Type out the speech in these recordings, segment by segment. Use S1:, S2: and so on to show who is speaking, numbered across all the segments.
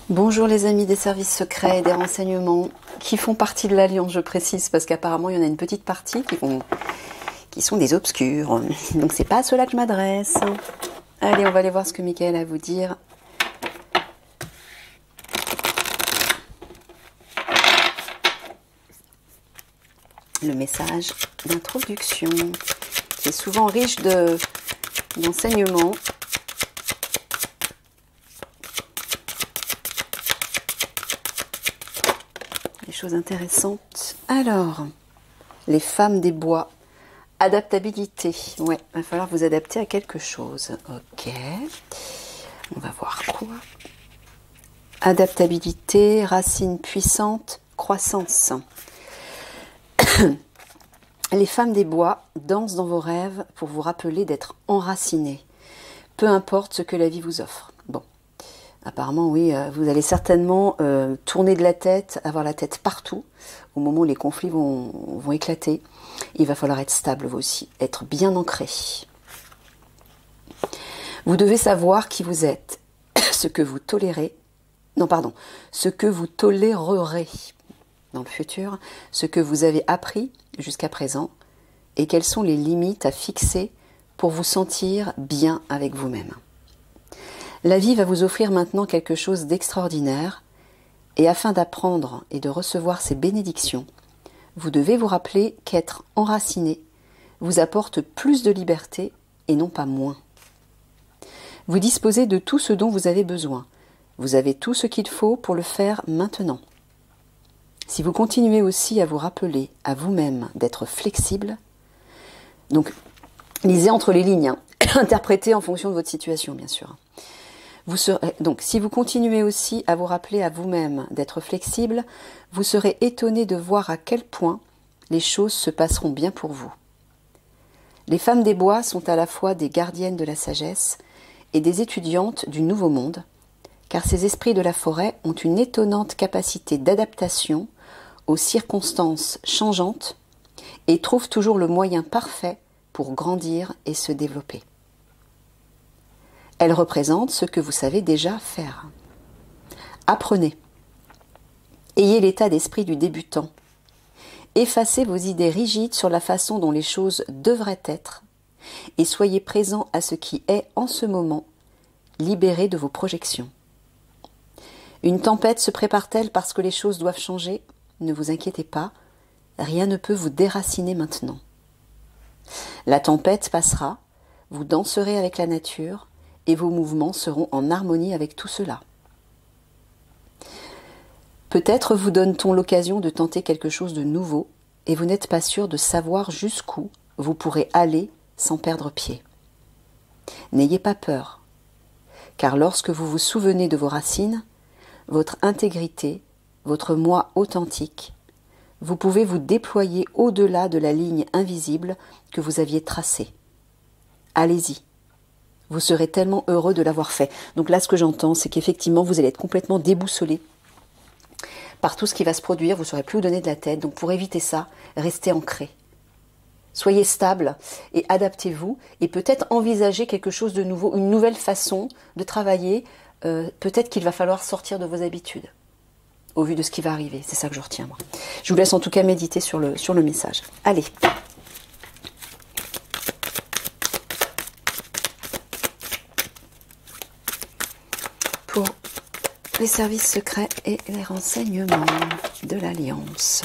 S1: Bonjour les amis des services secrets et des renseignements qui font partie de l'Alliance, je précise, parce qu'apparemment il y en a une petite partie qui sont des obscurs. Donc c'est pas à ceux-là que je m'adresse. Allez, on va aller voir ce que Michael a à vous dire. Le message d'introduction qui est souvent riche d'enseignements. Des choses intéressantes. Alors, les femmes des bois. Adaptabilité. Ouais, il va falloir vous adapter à quelque chose. Ok. On va voir quoi. Adaptabilité, racine puissante, croissance. Les femmes des bois dansent dans vos rêves pour vous rappeler d'être enracinées. Peu importe ce que la vie vous offre. Bon. Apparemment, oui, vous allez certainement tourner de la tête, avoir la tête partout, au moment où les conflits vont éclater. Il va falloir être stable, vous aussi, être bien ancré. Vous devez savoir qui vous êtes, ce que vous tolérez, ce que vous tolérerez dans le futur, ce que vous avez appris jusqu'à présent, et quelles sont les limites à fixer pour vous sentir bien avec vous-même. La vie va vous offrir maintenant quelque chose d'extraordinaire, et afin d'apprendre et de recevoir ces bénédictions, vous devez vous rappeler qu'être enraciné vous apporte plus de liberté et non pas moins. Vous disposez de tout ce dont vous avez besoin. Vous avez tout ce qu'il faut pour le faire maintenant. Si vous continuez aussi à vous rappeler à vous-même d'être flexible, donc lisez entre les lignes, interprétez en fonction de votre situation bien sûr. Donc, si vous continuez aussi à vous rappeler à vous-même d'être flexible, vous serez étonné de voir à quel point les choses se passeront bien pour vous. Les femmes des bois sont à la fois des gardiennes de la sagesse et des étudiantes du nouveau monde, car ces esprits de la forêt ont une étonnante capacité d'adaptation aux circonstances changeantes et trouvent toujours le moyen parfait pour grandir et se développer. Elle représente ce que vous savez déjà faire. Apprenez. Ayez l'état d'esprit du débutant. Effacez vos idées rigides sur la façon dont les choses devraient être et soyez présent à ce qui est en ce moment, libéré de vos projections. Une tempête se prépare-t-elle parce que les choses doivent changer? Ne vous inquiétez pas, rien ne peut vous déraciner maintenant. La tempête passera, vous danserez avec la nature, et vos mouvements seront en harmonie avec tout cela. Peut-être vous donne-t-on l'occasion de tenter quelque chose de nouveau et vous n'êtes pas sûr de savoir jusqu'où vous pourrez aller sans perdre pied. N'ayez pas peur, car lorsque vous vous souvenez de vos racines, votre intégrité, votre moi authentique, vous pouvez vous déployer au-delà de la ligne invisible que vous aviez tracée. Allez-y. Vous serez tellement heureux de l'avoir fait. Donc là, ce que j'entends, c'est qu'effectivement, vous allez être complètement déboussolé par tout ce qui va se produire. Vous ne saurez plus où donner de la tête. Donc pour éviter ça, restez ancré. Soyez stable et adaptez-vous. Et peut-être envisagez quelque chose de nouveau, une nouvelle façon de travailler. Peut-être qu'il va falloir sortir de vos habitudes au vu de ce qui va arriver. C'est ça que je retiens, moi. Je vous laisse en tout cas méditer sur le message. Allez. Pour les services secrets et les renseignements de l'Alliance.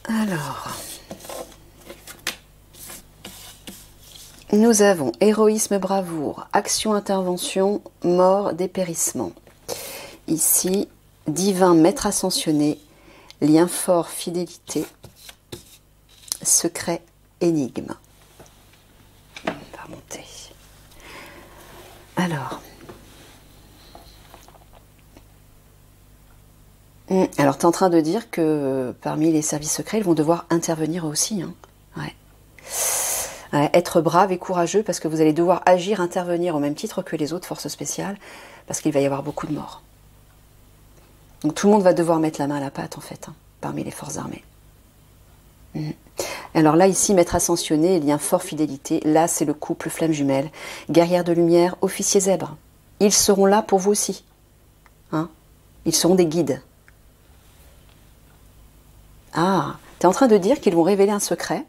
S1: Alors, nous avons héroïsme, bravoure, action, intervention, mort, dépérissement. Ici, divin maître ascensionné, lien fort, fidélité, secret, énigme. On va remonter. Alors, Alors, tu es en train de dire que parmi les services secrets, ils vont devoir intervenir aussi. Hein. Ouais. Ouais, être brave et courageux parce que vous allez devoir agir, intervenir au même titre que les autres forces spéciales parce qu'il va y avoir beaucoup de morts. Donc tout le monde va devoir mettre la main à la pâte en fait, hein, parmi les forces armées. Alors là, ici, maître ascensionné, lien fort fidélité. Là, c'est le couple flamme jumelle. Guerrière de lumière, officier zèbre. Ils seront là pour vous aussi. Hein, ils seront des guides. Ah, tu es en train de dire qu'ils vont révéler un secret.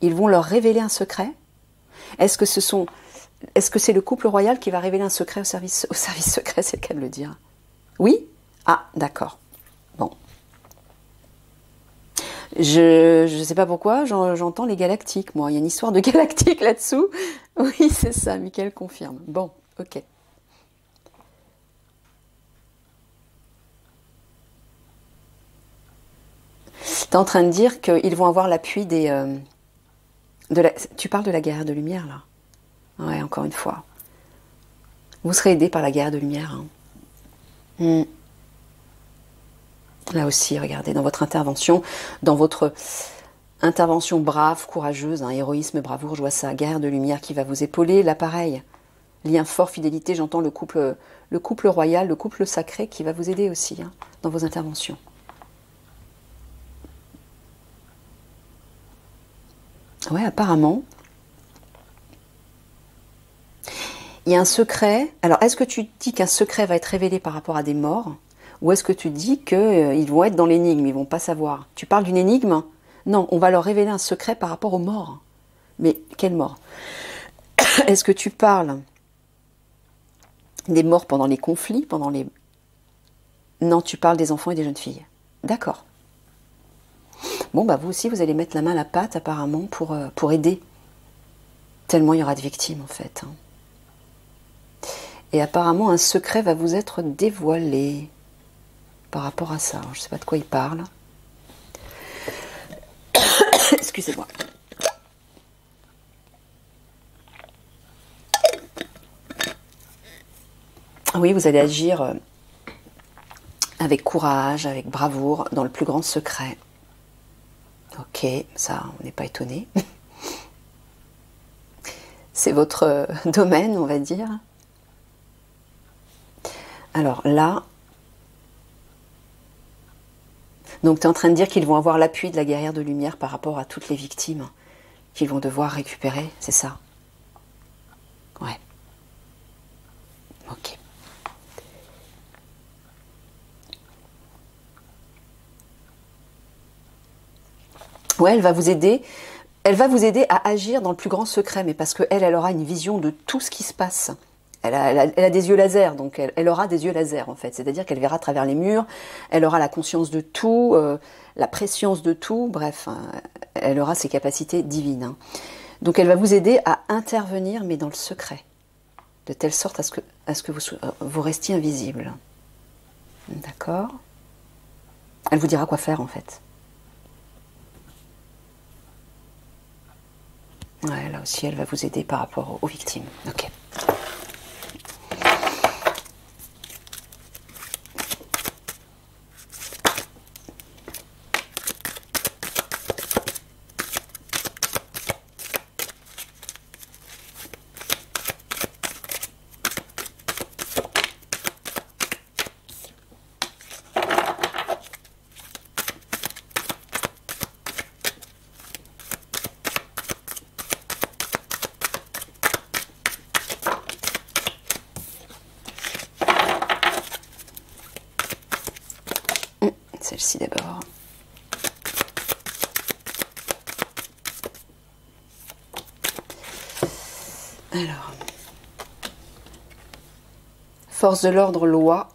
S1: Ils vont leur révéler un secret. Est-ce que c'est le couple royal qui va révéler un secret au service secret, c'est le cas de le dire. Oui? Ah, d'accord. Bon. Je ne sais pas pourquoi, j'entends les galactiques, moi. Il y a une histoire de galactique là-dessous. Oui, c'est ça, Mickaël confirme. Bon, ok. Tu es en train de dire qu'ils vont avoir l'appui des... Tu parles de la guerre de lumière, là? Ouais, encore une fois. Vous serez aidé par la guerre de lumière. Hein. Là aussi, regardez, dans votre intervention brave, courageuse, hein, héroïsme, bravoure, je vois ça, guerre de lumière qui va vous épauler, là pareil, lien fort, fidélité, j'entends le couple royal, le couple sacré qui va vous aider aussi hein, dans vos interventions. Ouais, apparemment, il y a un secret. Alors, est-ce que tu dis qu'un secret va être révélé par rapport à des morts? Ou est-ce que tu dis qu'ils vont être dans l'énigme, ils ne vont pas savoir? Tu parles d'une énigme? Non, on va leur révéler un secret par rapport aux morts. Mais quelle mort? Est-ce que tu parles des morts pendant les conflits, Non, tu parles des enfants et des jeunes filles. D'accord. Bon, bah vous aussi, vous allez mettre la main à la pâte, apparemment, pour aider. Tellement il y aura de victimes, en fait. Et apparemment, un secret va vous être dévoilé par rapport à ça. Je ne sais pas de quoi il parle. Excusez-moi. Oui, vous allez agir avec courage, avec bravoure, dans le plus grand secret. Ok, ça, on n'est pas étonné. C'est votre domaine, on va dire. Alors là, donc tu es en train de dire qu'ils vont avoir l'appui de la guerrière de lumière par rapport à toutes les victimes qu'ils vont devoir récupérer, c'est ça? Ouais. Ok. Ouais, elle va vous aider. Elle va vous aider à agir dans le plus grand secret, mais parce qu'elle aura une vision de tout ce qui se passe. Elle a des yeux laser, donc elle aura des yeux laser en fait. C'est-à-dire qu'elle verra à travers les murs, elle aura la conscience de tout, la préscience de tout, bref, hein, elle aura ses capacités divines. Hein. Donc elle va vous aider à intervenir, mais dans le secret, de telle sorte à ce que vous restiez invisible. D'accord? Elle vous dira quoi faire en fait. Ouais, là aussi, elle va vous aider par rapport aux victimes. Ok. Celle-ci d'abord. Alors, force de l'ordre, loi,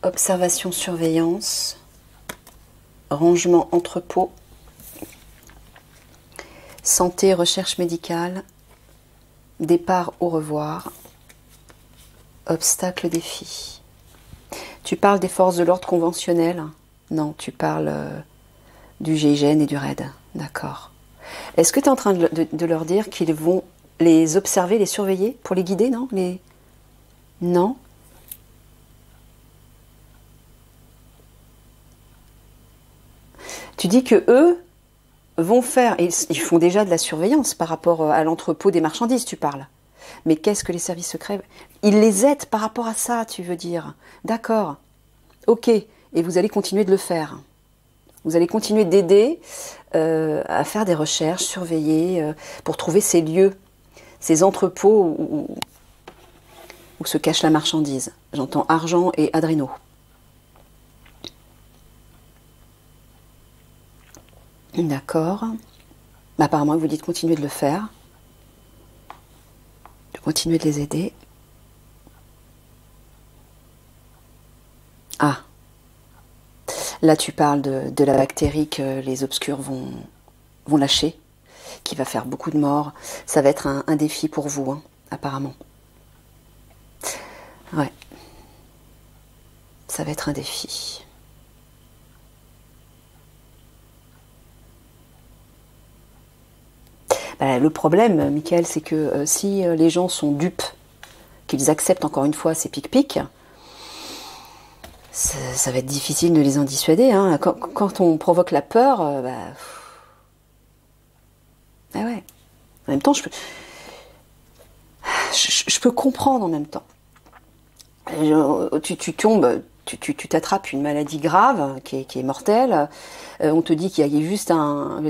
S1: observation, surveillance, rangement, entrepôt, santé, recherche médicale, départ, au revoir, obstacle, défi. Tu parles des forces de l'ordre conventionnelles? Non, tu parles du GIGN et du RAID. D'accord. Est-ce que tu es en train de leur dire qu'ils vont les observer, les surveiller pour les guider, non? Non? Tu dis que eux vont faire, et ils font déjà de la surveillance par rapport à l'entrepôt des marchandises, tu parles. Mais qu'est-ce que les services secrets? Ils les aident par rapport à ça, tu veux dire. D'accord. Ok. Et vous allez continuer de le faire. Vous allez continuer d'aider à faire des recherches, surveiller, pour trouver ces lieux, ces entrepôts où se cache la marchandise. J'entends argent et adrénaux. D'accord. Bah, apparemment, vous dites continuer de le faire. De continuer de les aider. Ah. Là, tu parles de la bactérie que les obscurs vont lâcher, qui va faire beaucoup de morts. Ça va être un défi pour vous, hein, apparemment. Ouais. Ça va être un défi. Bah, le problème, Michael, c'est que si les gens sont dupes, qu'ils acceptent encore une fois ces pic-pics, ça va être difficile de les en dissuader. Hein. Quand on provoque la peur, ah ouais. En même temps, je peux comprendre en même temps. Tu tombes, tu t'attrapes une maladie grave qui est mortelle. On te dit qu'il y a juste un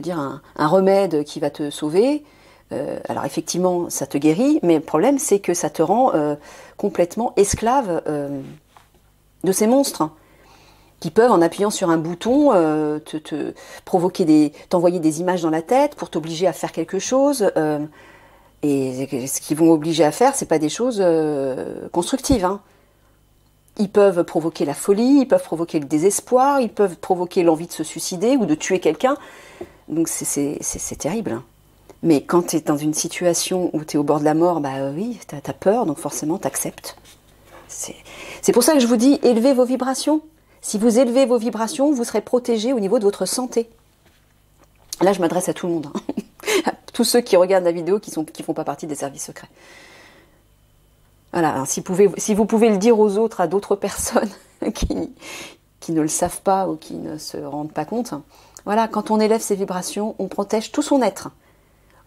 S1: remède qui va te sauver. Alors effectivement, ça te guérit, mais le problème, c'est que ça te rend complètement esclave de ces monstres qui peuvent, en appuyant sur un bouton, te provoquer t'envoyer des images dans la tête pour t'obliger à faire quelque chose. Et ce qu'ils vont obliger à faire, c'est pas des choses constructives. Hein. Ils peuvent provoquer la folie, ils peuvent provoquer le désespoir, ils peuvent provoquer l'envie de se suicider ou de tuer quelqu'un. Donc c'est terrible. Hein. Mais quand tu es dans une situation où tu es au bord de la mort, bah oui, tu as peur, donc forcément tu acceptes. C'est pour ça que je vous dis, élevez vos vibrations. Si vous élevez vos vibrations, vous serez protégé au niveau de votre santé. Là, je m'adresse à tout le monde. Hein. À tous ceux qui regardent la vidéo qui font pas partie des services secrets. Voilà, alors, si vous pouvez le dire aux autres, à d'autres personnes qui ne le savent pas ou qui ne se rendent pas compte, voilà, quand on élève ses vibrations, on protège tout son être.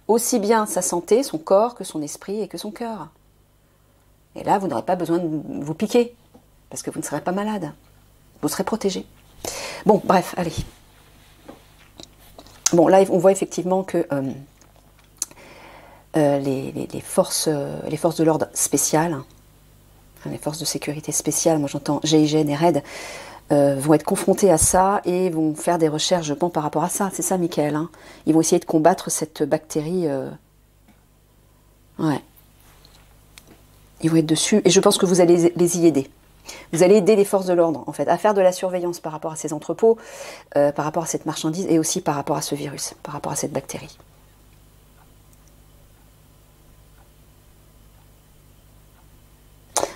S1: Aussi bien sa santé, son corps, que son esprit et que son cœur. Et là, vous n'aurez pas besoin de vous piquer, parce que vous ne serez pas malade. Vous serez protégé. Bon, bref, allez. Bon, là, on voit effectivement que les forces de l'ordre spéciales, les forces de sécurité spéciales, moi j'entends GIGN et RAID, vont être confrontées à ça et vont faire des recherches, je pense, par rapport à ça. C'est ça, Michael. Hein. Ils vont essayer de combattre cette bactérie. Ouais. Ils vont être dessus et je pense que vous allez les y aider. Vous allez aider les forces de l'ordre, en fait, à faire de la surveillance par rapport à ces entrepôts, par rapport à cette marchandise et aussi par rapport à ce virus, par rapport à cette bactérie.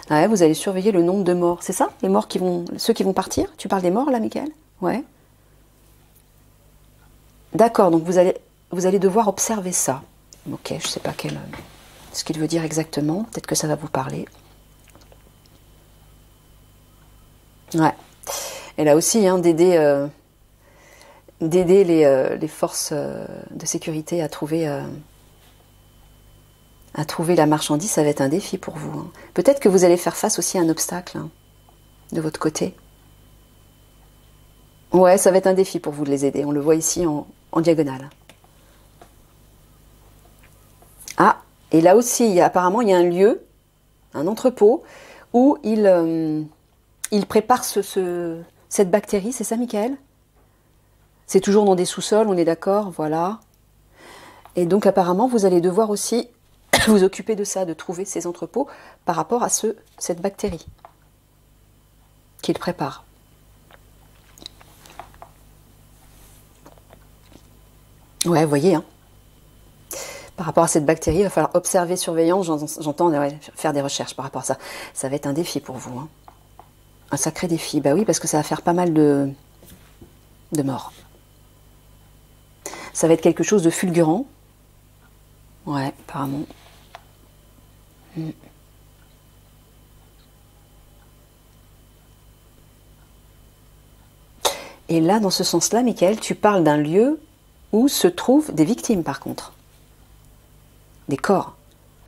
S1: Ah ouais, vous allez surveiller le nombre de morts, c'est ça? Les morts ceux qui vont partir? Tu parles des morts là, Michael? Ouais. D'accord, donc vous allez devoir observer ça. Ok, je sais pas ce qu'il veut dire exactement. Peut-être que ça va vous parler. Ouais. Et là aussi, hein, d'aider les forces de sécurité à trouver la marchandise, ça va être un défi pour vous. Hein. Peut-être que vous allez faire face aussi à un obstacle hein, de votre côté. Ouais, ça va être un défi pour vous de les aider. On le voit ici en diagonale. Ah, et là aussi, apparemment, il y a un lieu, un entrepôt, où il prépare cette bactérie. C'est ça, Michael? C'est toujours dans des sous-sols, on est d'accord, voilà. Et donc, apparemment, vous allez devoir aussi vous occuper de ça, de trouver ces entrepôts par rapport à cette bactérie qu'il prépare. Ouais, vous voyez, hein. Par rapport à cette bactérie, il va falloir observer, surveillance, j'entends faire des recherches par rapport à ça. Ça va être un défi pour vous. Hein. Un sacré défi, bah oui, parce que ça va faire pas mal de morts. Ça va être quelque chose de fulgurant. Ouais, apparemment. Et là, dans ce sens-là, Michael, tu parles d'un lieu où se trouvent des victimes, par contre. Des corps.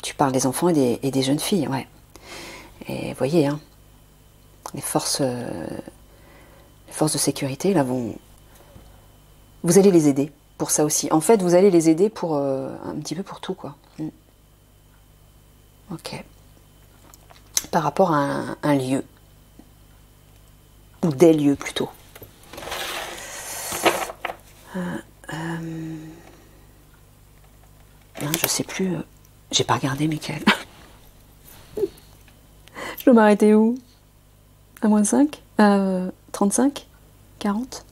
S1: Tu parles des enfants et des jeunes filles, ouais. Et vous voyez, hein, les forces de sécurité, là, vous allez les aider pour ça aussi. En fait, vous allez les aider pour un petit peu pour tout, quoi. Ok. Par rapport à un lieu. Ou des lieux, plutôt. Non, je sais plus. J'ai pas regardé, Michael. Je dois m'arrêter où? À moins 5? 35? 40?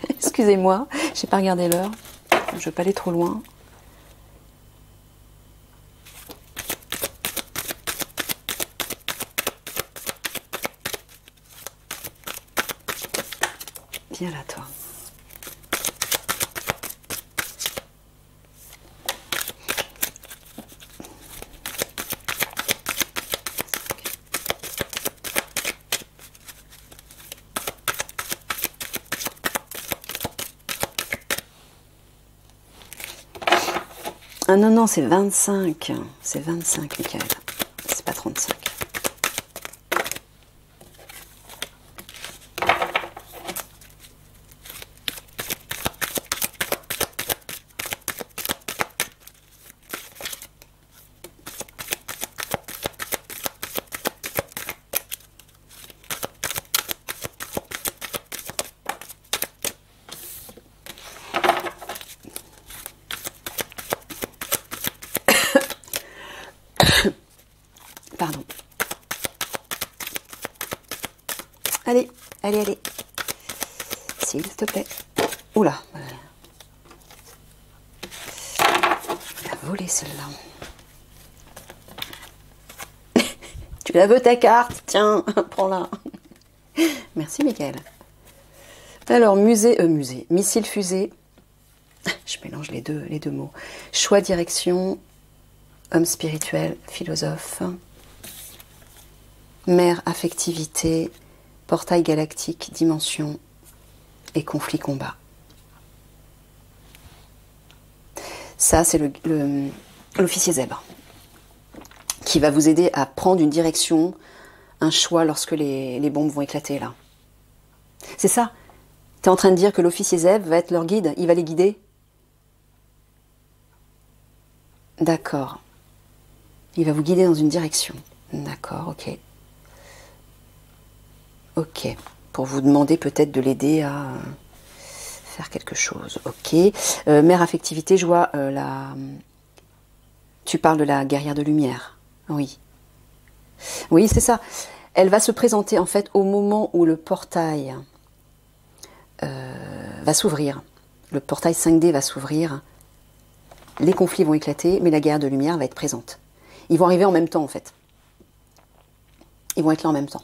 S1: Excusez-moi, j'ai pas regardé l'heure. Je veux pas aller trop loin. Viens là, toi. Ah non, non, c'est 25. C'est 25, Michael. C'est pas 35. Pardon. Allez, allez, allez. S'il te plaît. Oula. Elle a volé celle-là. Tu la veux ta carte? Tiens, prends-la. Merci, Michael. Alors, musée, missile fusée. Je mélange les deux mots. Choix, direction, homme spirituel, philosophe. Mer, affectivité, portail galactique, dimension et conflit combat. Ça, c'est l'officier zèbre qui va vous aider à prendre une direction, un choix lorsque les bombes vont éclater là. C'est ça. Tu es en train de dire que l'officier zèbre va être leur guide, il va les guider? D'accord. Il va vous guider dans une direction. D'accord, ok. Ok, pour vous demander peut-être de l'aider à faire quelque chose. Ok. Mère affectivité, je vois Tu parles de la guerrière de lumière. Oui. Oui, c'est ça. Elle va se présenter en fait au moment où le portail va s'ouvrir. Le portail 5D va s'ouvrir. Les conflits vont éclater, mais la guerrière de lumière va être présente. Ils vont arriver en même temps en fait. Ils vont être là en même temps.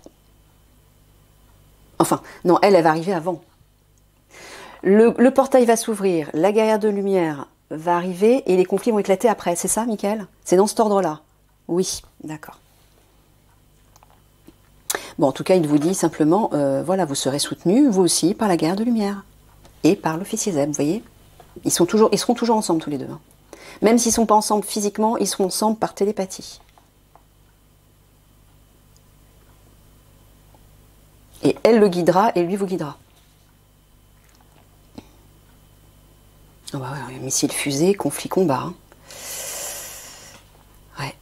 S1: Enfin, non, elle va arriver avant. Le portail va s'ouvrir, la guerrière de lumière va arriver et les conflits vont éclater après. C'est ça, Michael? C'est dans cet ordre-là? Oui, d'accord. Bon, en tout cas, il vous dit simplement, voilà, vous serez soutenu, vous aussi, par la guerrière de lumière et par l'officier zèbre, vous voyez? Ils seront toujours ensemble tous les deux. Hein. Même s'ils ne sont pas ensemble physiquement, ils seront ensemble par télépathie. Et elle le guidera et lui vous guidera. Oh bah ouais, missile fusée, conflit combat. Hein. Ouais.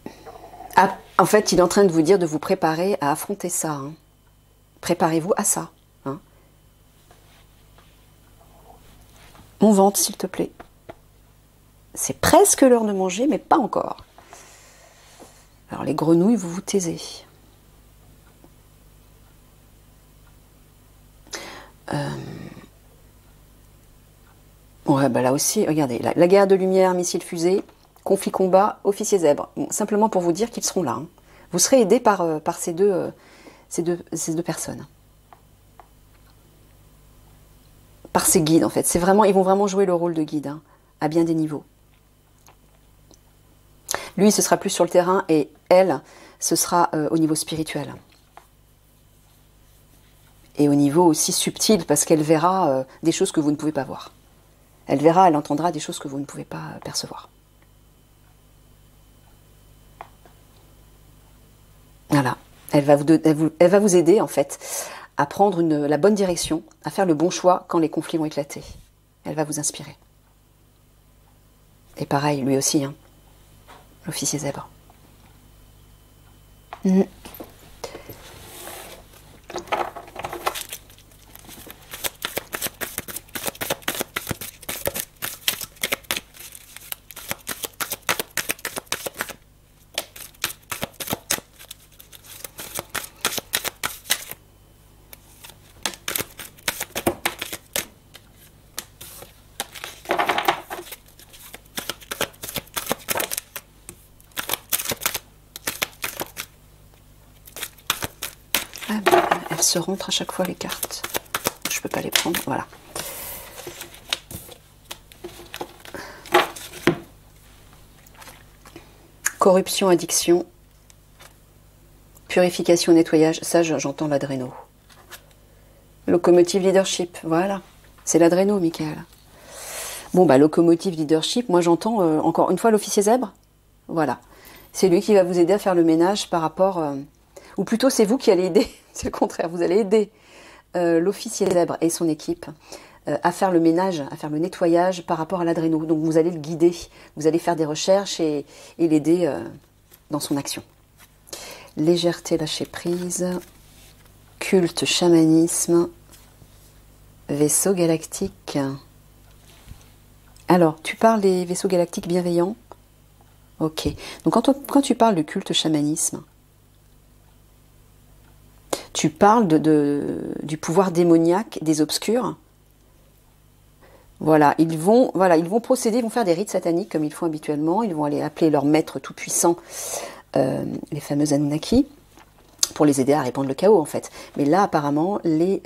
S1: Ah, en fait, il est en train de vous dire de vous préparer à affronter ça. Hein. Préparez-vous à ça. Hein. Mon ventre, s'il te plaît. C'est presque l'heure de manger, mais pas encore. Alors les grenouilles, vous vous taisez. Ouais, bah là aussi, regardez, la guerre de lumière, missile fusée, conflit combat, officier zèbre. Bon, simplement pour vous dire qu'ils seront là. Hein. Vous serez aidés par ces deux personnes. Par ces guides, en fait. Ils vont vraiment jouer le rôle de guide, hein, à bien des niveaux. Lui, ce sera plus sur le terrain, et elle, ce sera au niveau spirituel. et au niveau aussi subtil, parce qu'elle verra des choses que vous ne pouvez pas voir. Elle verra, elle entendra des choses que vous ne pouvez pas percevoir. Voilà. Elle va vous aider, en fait, à prendre la bonne direction, à faire le bon choix quand les conflits vont éclater. Elle va vous inspirer. Et pareil, lui aussi, hein, l'officier zèbre. Mmh. Elles se rentrent à chaque fois les cartes. Je peux pas les prendre, voilà. Corruption, addiction, purification, nettoyage. Ça, j'entends l'adréno. Locomotive leadership, voilà. C'est l'adréno, Michael. Bon, bah, locomotive leadership, moi j'entends encore une fois l'officier zèbre. Voilà. C'est lui qui va vous aider à faire le ménage par rapport... ou plutôt, c'est vous qui allez aider. C'est le contraire, vous allez aider l'officier zèbre et son équipe à faire le ménage, à faire le nettoyage par rapport à l'adréno. Donc vous allez le guider, vous allez faire des recherches et l'aider dans son action. Légèreté, lâcher prise, culte, chamanisme, vaisseau galactique. Alors, tu parles des vaisseaux galactiques bienveillants? Ok. Donc quand tu parles de culte, chamanisme, tu parles du pouvoir démoniaque des obscurs. Voilà, ils vont procéder, ils vont faire des rites sataniques comme ils font habituellement. Ils vont aller appeler leur maître tout-puissant, les fameux Anunnaki, pour les aider à répandre le chaos en fait. Mais là, apparemment, les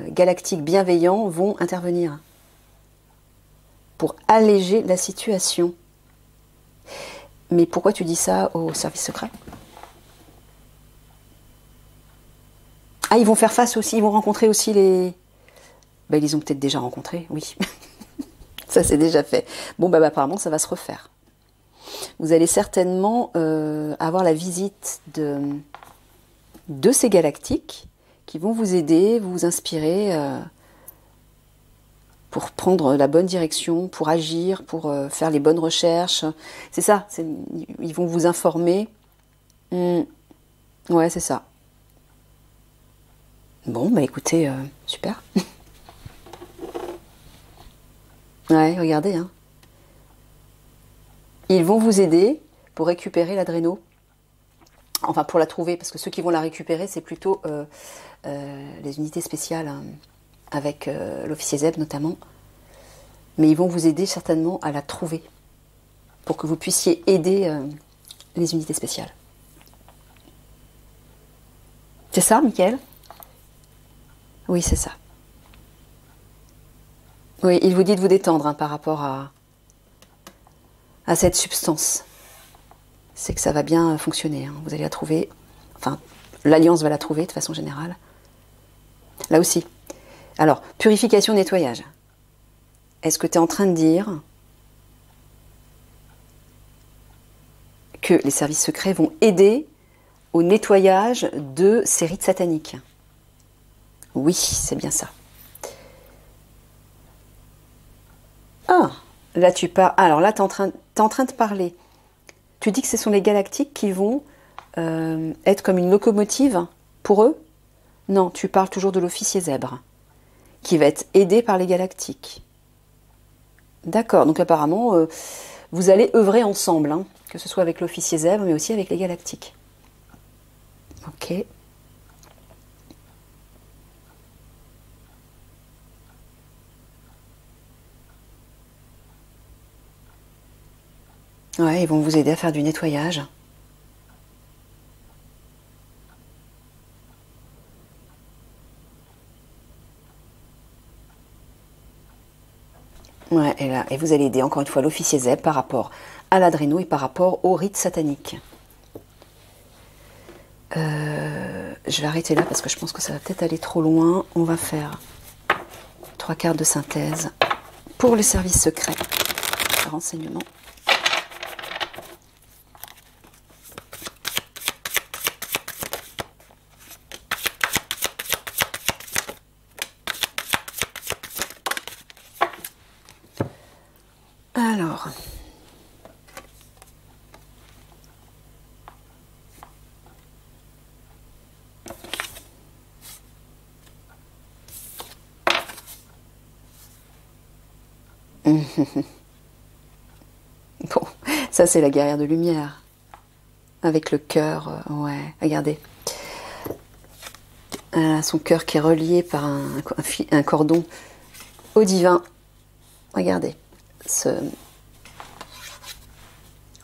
S1: galactiques bienveillants vont intervenir pour alléger la situation. Mais pourquoi tu dis ça au service secret? Ah, ils vont faire face aussi, ils vont rencontrer aussi les... Ben, ils les ont peut-être déjà rencontrés, oui. Ça, c'est déjà fait. Bon, bah, apparemment, ça va se refaire. Vous allez certainement avoir la visite de ces galactiques qui vont vous aider, vous inspirer pour prendre la bonne direction, pour agir, pour faire les bonnes recherches. C'est ça, ils vont vous informer. Ouais, c'est ça. Bon, bah écoutez, super. Ouais, regardez. Hein. Ils vont vous aider pour récupérer l'adréno. Enfin, pour la trouver, parce que ceux qui vont la récupérer, c'est plutôt les unités spéciales, hein, avec l'officier Zeb notamment. Mais ils vont vous aider certainement à la trouver, pour que vous puissiez aider les unités spéciales. C'est ça, Mickaël? Oui, c'est ça. Oui, il vous dit de vous détendre hein, par rapport à cette substance. C'est que ça va bien fonctionner. Hein. Vous allez la trouver. Enfin, l'Alliance va la trouver de façon générale. Là aussi. Alors, purification, nettoyage. Est-ce que tu es en train de dire que les services secrets vont aider au nettoyage de ces rites sataniques? Oui, c'est bien ça. Ah, là tu parles. Alors là, tu es en train de parler. Tu dis que ce sont les galactiques qui vont être comme une locomotive pour eux? Non, tu parles toujours de l'officier zèbre, qui va être aidé par les galactiques. D'accord, donc apparemment, vous allez œuvrer ensemble, hein, que ce soit avec l'officier zèbre, mais aussi avec les galactiques. Ok. Ouais, ils vont vous aider à faire du nettoyage. Ouais, et vous allez aider encore une fois l'officier Zeb par rapport à l'adréno et par rapport au rite satanique. je vais arrêter là parce que je pense que ça va peut-être aller trop loin. On va faire 3 cartes de synthèse pour le service secret. Renseignement. Alors, bon, ça c'est la guerrière de lumière. Avec le cœur, ouais, regardez. Son cœur qui est relié par un cordon au divin. Regardez,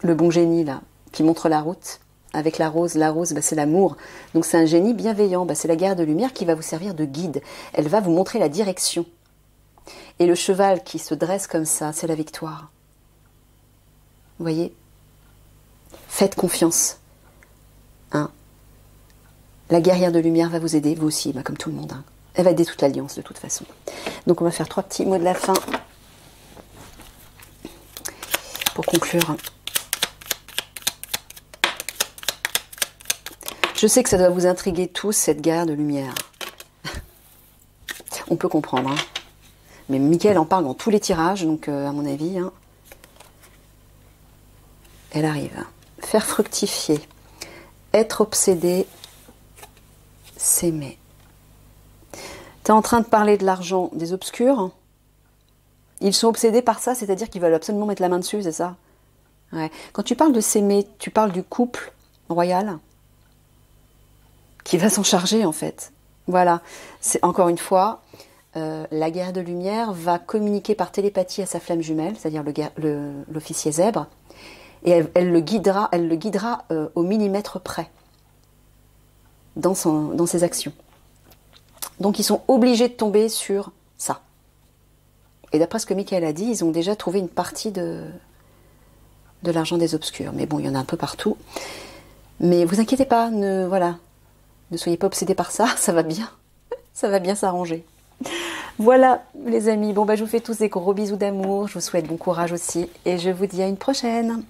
S1: le bon génie là, qui montre la route. Avec la rose, bah, c'est l'amour. Donc c'est un génie bienveillant, bah, c'est la guerrière de lumière qui va vous servir de guide. Elle va vous montrer la direction. Et le cheval qui se dresse comme ça, c'est la victoire. Vous voyez? Faites confiance. Hein? La guerrière de lumière va vous aider, vous aussi, bah, comme tout le monde. Hein. Elle va aider toute l'alliance de toute façon. Donc on va faire 3 petits mots de la fin pour conclure. Je sais que ça doit vous intriguer tous, cette guerre de lumière. On peut comprendre. Hein. Mais Michael en parle dans tous les tirages, donc à mon avis, hein, elle arrive. Faire fructifier. Être obsédé. S'aimer. Tu es en train de parler de l'argent des obscurs. Ils sont obsédés par ça, c'est-à-dire qu'ils veulent absolument mettre la main dessus, c'est ça? Ouais. Quand tu parles de s'aimer, tu parles du couple royal qui va s'en charger en fait. Voilà. C'est encore une fois, la guerrière de lumière va communiquer par télépathie à sa flamme jumelle, c'est-à-dire l'officier zèbre, et elle le guidera au millimètre près dans ses actions. Donc ils sont obligés de tomber sur ça. Et d'après ce que Michael a dit, ils ont déjà trouvé une partie de l'argent des obscurs. Mais bon, il y en a un peu partout. Mais vous inquiétez pas, ne soyez pas obsédés par ça, ça va bien. Ça va bien s'arranger. Voilà, les amis. Bon, bah, je vous fais tous des gros bisous d'amour. Je vous souhaite bon courage aussi. Et je vous dis à une prochaine.